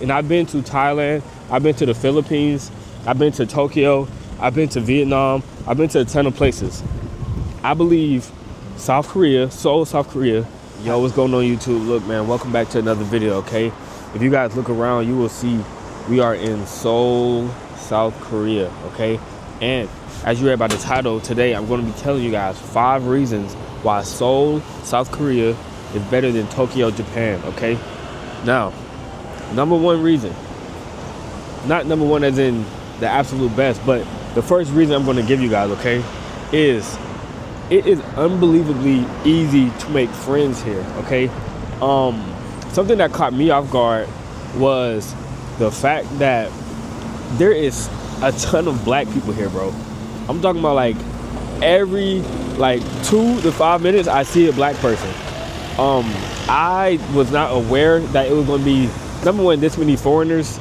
And I've been to Thailand, I've been to the Philippines, I've been to Tokyo, I've been to Vietnam, I've been to a ton of places. I believe South Korea, Seoul, South Korea. Yo, what's going on YouTube? Look, man, welcome back to another video, okay? If you guys look around, you will see we are in Seoul, South Korea, okay? And as you read by the title, today I'm going to be telling you guys 5 reasons why Seoul, South Korea is better than Tokyo, Japan, okay? Now, number one reason, not number one as in the absolute best, but the first reason I'm going to give you guys, okay, is it is unbelievably easy to make friends here, okay? Something that caught me off guard was the fact that there is a ton of black people here, bro. I'm talking about like every 2 to 5 minutes I see a black person. I was not aware that it was going to be, number one, this many foreigners,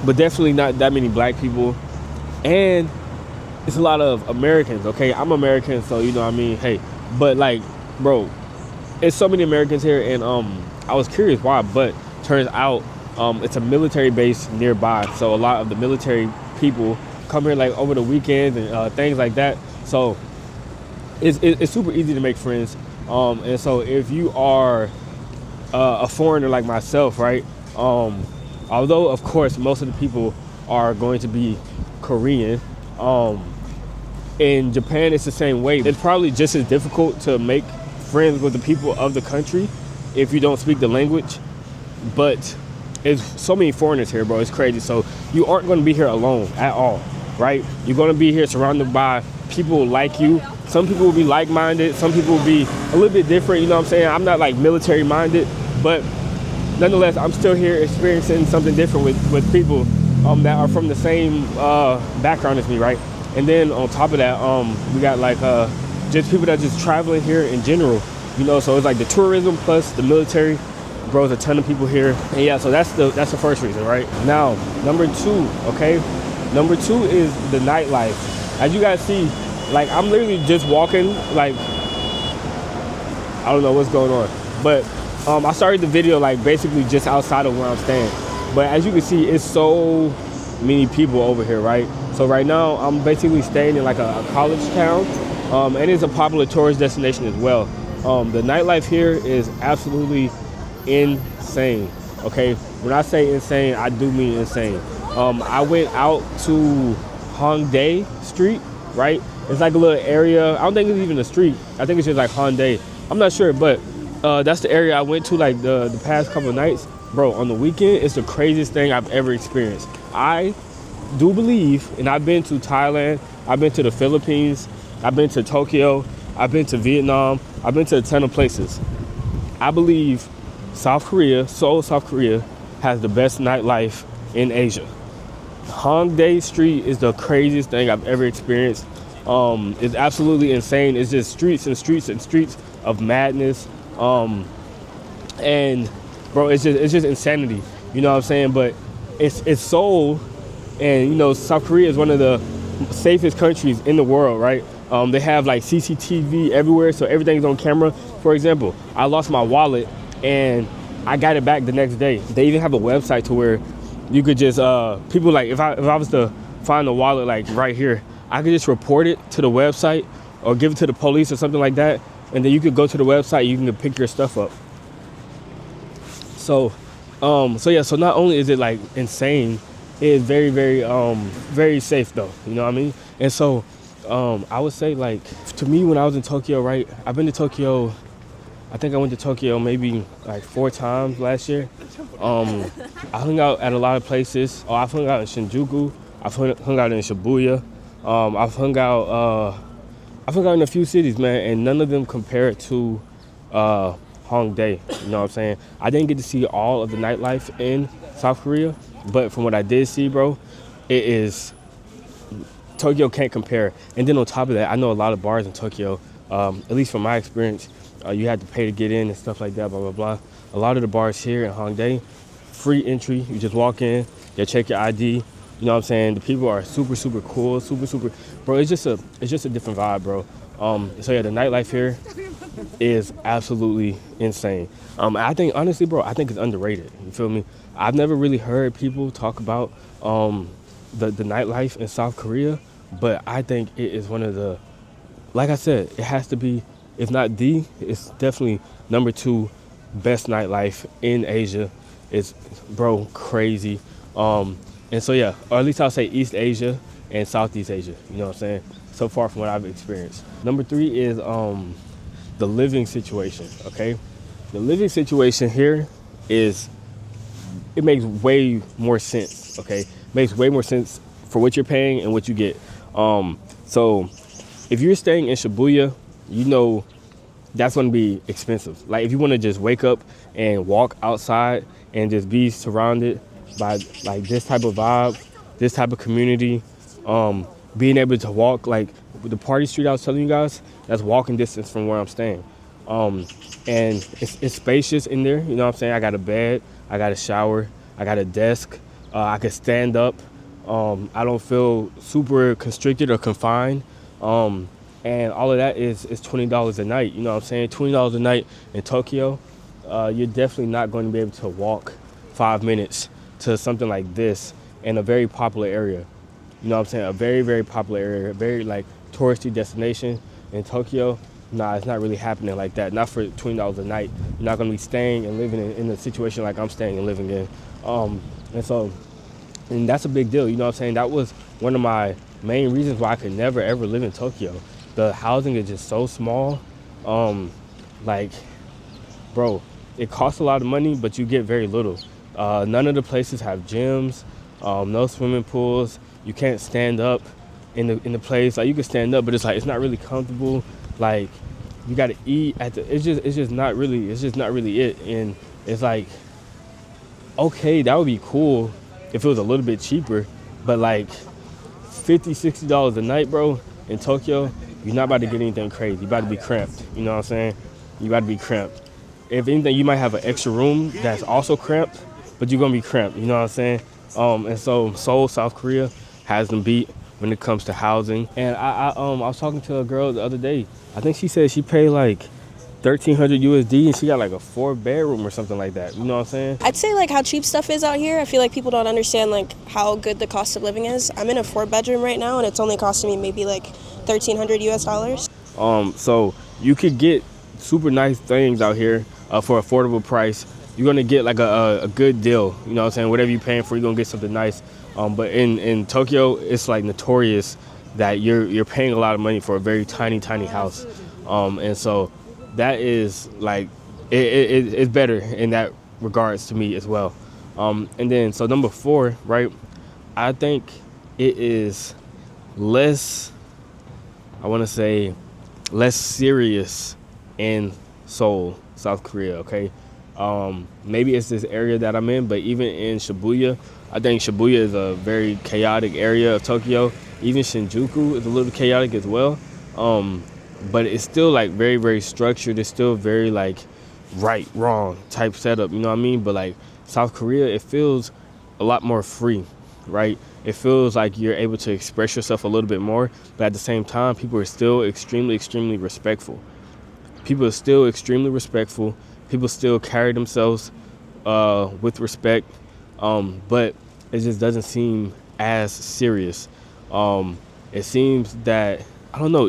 but definitely not that many black people. And it's a lot of Americans, okay? I'm American, so you know what I mean, hey. But like, bro, it's so many Americans here, and I was curious why, but turns out it's a military base nearby. So a lot of the military people come here like over the weekends and things like that. So it's super easy to make friends. And so if you are a foreigner like myself, right? Although of course most of the people are going to be Korean, in Japan it's the same way. It's probably just as difficult to make friends with the people of the country if you don't speak the language, but it's so many foreigners here, bro. It's crazy. So you aren't going to be here alone at all, right? You're going to be here surrounded by people like you. Some people will be like-minded, some people will be a little bit different, you know what I'm saying? I'm not like military minded, but nonetheless I'm still here experiencing something different with people that are from the same background as me, right? And then on top of that, we got like just people that are just traveling here in general, you know. So it's like the tourism plus the military, bro. There's a ton of people here, and yeah. So that's the first reason, right? Now, number 2, okay. Number 2 is the nightlife. As you guys see, like I'm literally just walking, like I don't know what's going on, but I started the video like basically just outside of where I'm staying. But as you can see, it's so many people over here, right? So right now I'm basically staying in like a college town, and it's a popular tourist destination as well. The nightlife here is absolutely insane, okay? When I say insane, I do mean insane. I went out to Hongdae Street, right? It's like a little area. I don't think it's even a street. I think it's just like Hongdae. I'm not sure, but that's the area I went to like the past couple of nights. Bro, on the weekend, it's the craziest thing I've ever experienced. I do believe, and I've been to Thailand, I've been to the Philippines, I've been to Tokyo, I've been to Vietnam, I've been to a ton of places. I believe South Korea, Seoul, South Korea, has the best nightlife in Asia. Hongdae Street is the craziest thing I've ever experienced. It's absolutely insane. It's just streets and streets and streets of madness. And bro, it's just insanity. You know what I'm saying? But it's Seoul, and you know South Korea is one of the safest countries in the world, right? They have like CCTV everywhere, so everything's on camera. For example, I lost my wallet and I got it back the next day. They even have a website to where you could just people like if I was to find the wallet like right here, I could just report it to the website or give it to the police or something like that, and then you could go to the website, you can pick your stuff up. So yeah, so not only is it like insane, it is very, very, very safe though, you know what I mean? And so, I would say like, to me when I was in Tokyo, right, I've been to Tokyo, I think I went to Tokyo maybe like 4 times last year. I hung out at a lot of places. I've hung out in Shinjuku, I've hung out in Shibuya, I've hung out in a few cities, man, and none of them compare to, Hongdae, you know what I'm saying? I didn't get to see all of the nightlife in South Korea, but from what I did see, bro, it is, Tokyo can't compare. And then on top of that, I know a lot of bars in Tokyo, at least from my experience, you had to pay to get in and stuff like that, blah, blah, blah. A lot of the bars here in Hongdae, free entry. You just walk in, they check your ID. You know what I'm saying? The people are super, super cool, super, super. Bro, it's just a different vibe, bro. So yeah, the nightlife here is absolutely insane. I think honestly, bro, I think it's underrated. You feel me? I've never really heard people talk about the nightlife in South Korea, but I think it is one of the, like I said, it has to be, if not the, it's definitely number two best nightlife in Asia. It's, bro, crazy. And so yeah, or at least I'll say East Asia and Southeast Asia. You know what I'm saying? So far from what I've experienced. Number three is the living situation. Okay, the living situation here is, it makes way more sense. Okay, makes way more sense for what you're paying and what you get. So if you're staying in Shibuya, you know that's going to be expensive. Like if you want to just wake up and walk outside and just be surrounded by like this type of vibe, this type of community, being able to walk like the party street I was telling you guys, that's walking distance from where I'm staying. And it's spacious in there. You know what I'm saying? I got a bed, I got a shower, I got a desk. I can stand up. I don't feel super constricted or confined. And all of that is $20 a night. You know what I'm saying? $20 a night in Tokyo. You're definitely not going to be able to walk 5 minutes to something like this in a very popular area. You know what I'm saying? A very, very popular area, a very like touristy destination in Tokyo. Nah, it's not really happening like that. Not for $20 a night. You're not going to be staying and living in a situation like I'm staying and living in. And that's a big deal. You know what I'm saying? That was one of my main reasons why I could never, ever live in Tokyo. The housing is just so small. Like, bro, it costs a lot of money, but you get very little. None of the places have gyms, no swimming pools. You can't stand up in the place. Like you can stand up, but it's like it's not really comfortable. Like you got to eat at the. It's just not really it. And it's like, okay, that would be cool if it was a little bit cheaper, but like $50-$60 a night, bro, in Tokyo, you're not about to get anything crazy. You're about to be cramped. You know what I'm saying? You about to be cramped. If anything, you might have an extra room that's also cramped, but you're gonna be cramped. You know what I'm saying? And so Seoul, South Korea, has them beat when it comes to housing. And I was talking to a girl the other day. I think she said she paid like 1,300 USD and she got like a 4-bedroom or something like that. You know what I'm saying? I'd say like how cheap stuff is out here. I feel like people don't understand like how good the cost of living is. I'm in a 4-bedroom right now and it's only costing me maybe like 1,300 US dollars. So you could get super nice things out here for affordable price. You're gonna get like a good deal. You know what I'm saying? Whatever you're paying for, you're gonna get something nice. But in Tokyo, it's like notorious that you're paying a lot of money for a very tiny house. And so that is like it's better in that regards to me as well. And then so number 4, right? I think it is less, I want to say, less serious in Seoul, South Korea. Okay, maybe it's this area that I'm in, but even in Shibuya, I think Shibuya is a very chaotic area of Tokyo. Even Shinjuku is a little chaotic as well. But it's still like very, very structured. It's still very like right, wrong type setup, you know what I mean? But like South Korea, it feels a lot more free, right? It feels like you're able to express yourself a little bit more, but at the same time, people are still extremely, extremely respectful. People still carry themselves with respect, but it just doesn't seem as serious. It seems that, I don't know,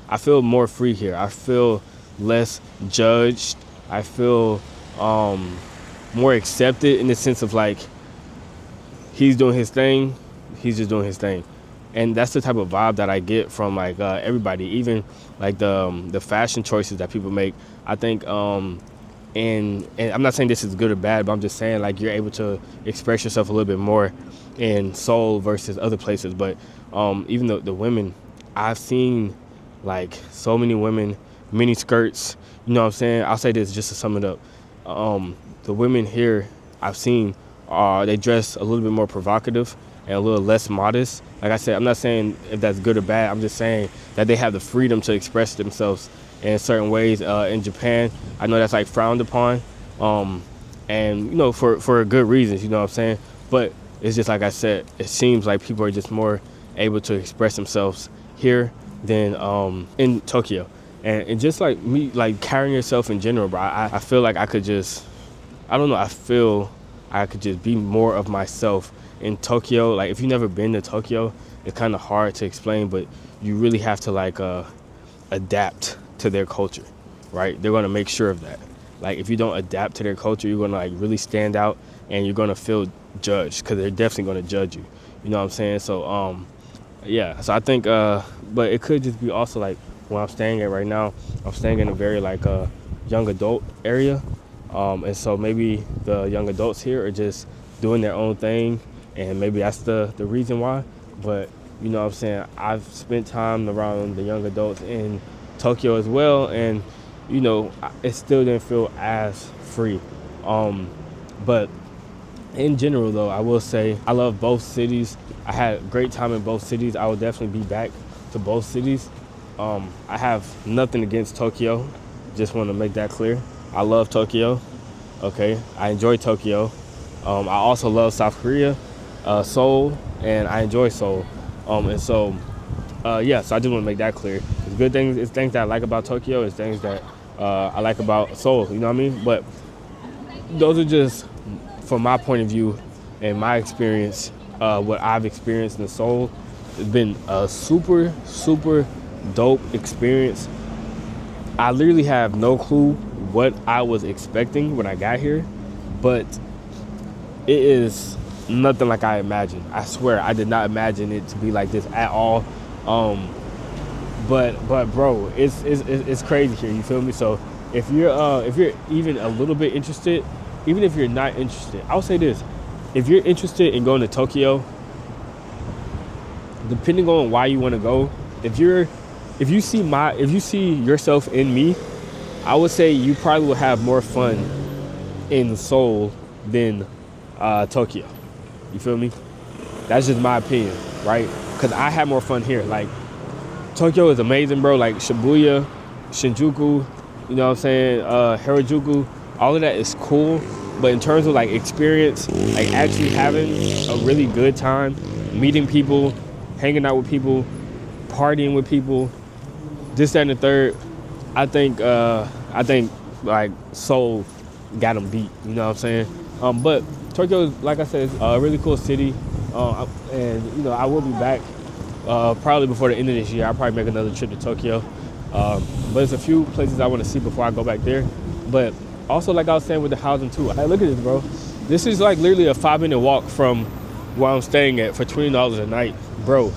I feel more free here. I feel less judged. I feel more accepted in the sense of like, he's doing his thing, he's just doing his thing. And that's the type of vibe that I get from like everybody, even like the fashion choices that people make. I think, and I'm not saying this is good or bad, but I'm just saying like you're able to express yourself a little bit more in Seoul versus other places. But even the women, I've seen like so many women, mini skirts, you know what I'm saying? I'll say this just to sum it up. The women here I've seen, they dress a little bit more provocative and a little less modest. Like I said, I'm not saying if that's good or bad. I'm just saying that they have the freedom to express themselves in certain ways. In Japan, I know that's like frowned upon, and you know for good reasons. You know what I'm saying? But it's just like I said, it seems like people are just more able to express themselves here. than in Tokyo. And just like me, like carrying yourself in general, bro. I feel like I could just, I don't know. I feel I could just be more of myself in Tokyo. Like if you've never been to Tokyo, it's kind of hard to explain, but you really have to like adapt to their culture, right? They're gonna make sure of that. Like if you don't adapt to their culture, you're gonna like really stand out, and you're gonna feel judged because they're definitely gonna judge you. You know what I'm saying? So yeah. So I think, but it could just be also like where I'm staying at right now. I'm staying in a very like young adult area, and so maybe the young adults here are just doing their own thing, and maybe that's the reason why. But you know what I'm saying, I've spent time around the young adults in Tokyo as well, and you know it still didn't feel as free. But in general though, I will say I love both cities. I had a great time in both cities. I will definitely be back to both cities. I have nothing against Tokyo. Just want to make that clear. I love Tokyo. Okay, I enjoy Tokyo. I also love South Korea, Seoul, and I enjoy Seoul. And so, yeah. So I just want to make that clear. It's good things. It's things that I like about Tokyo. It's things that I like about Seoul. You know what I mean? But those are just from my point of view and my experience. What I've experienced in Seoul, it's been a super, super dope experience. I literally have no clue what I was expecting when I got here, but it is nothing like I imagined. I swear I did not imagine it to be like this at all. But bro, it's crazy here. You feel me? So if you're even a little bit interested, even if you're not interested, I'll say this: if you're interested in going to Tokyo, depending on why you want to go, if you see yourself in me, I would say you probably will have more fun in Seoul than Tokyo. You feel me? That's just my opinion, right? Because I had more fun here. Like Tokyo is amazing, bro. Like Shibuya, Shinjuku, you know what I'm saying? Harajuku, all of that is cool. But in terms of like experience, like actually having a really good time, meeting people, hanging out with people, partying with people, this, that, and the third, I think like Seoul got them beat. You know what I'm saying? But Tokyo, like I said, is a really cool city, and you know I will be back probably before the end of this year. I'll probably make another trip to Tokyo, but there's a few places I want to see before I go back there. But also, like I was saying with the housing too. Hey, look at this, bro. This is like literally a 5-minute walk from where I'm staying at for $20 a night, bro.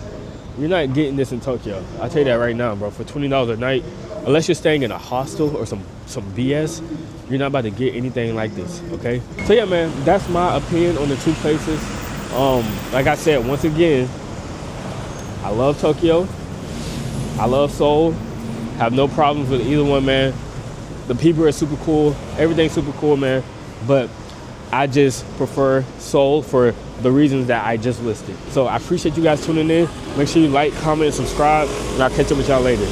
You're not getting this in Tokyo. I'll tell you that right now, bro. For $20 a night, unless you're staying in a hostel or some BS, you're not about to get anything like this, okay? So yeah, man, that's my opinion on the two places. Like I said, once again, I love Tokyo. I love Seoul. Have no problems with either one, man. The people are super cool. Everything's super cool, man. But I just prefer Seoul for the reasons that I just listed. So I appreciate you guys tuning in. Make sure you like, comment, and subscribe, and I'll catch up with y'all later.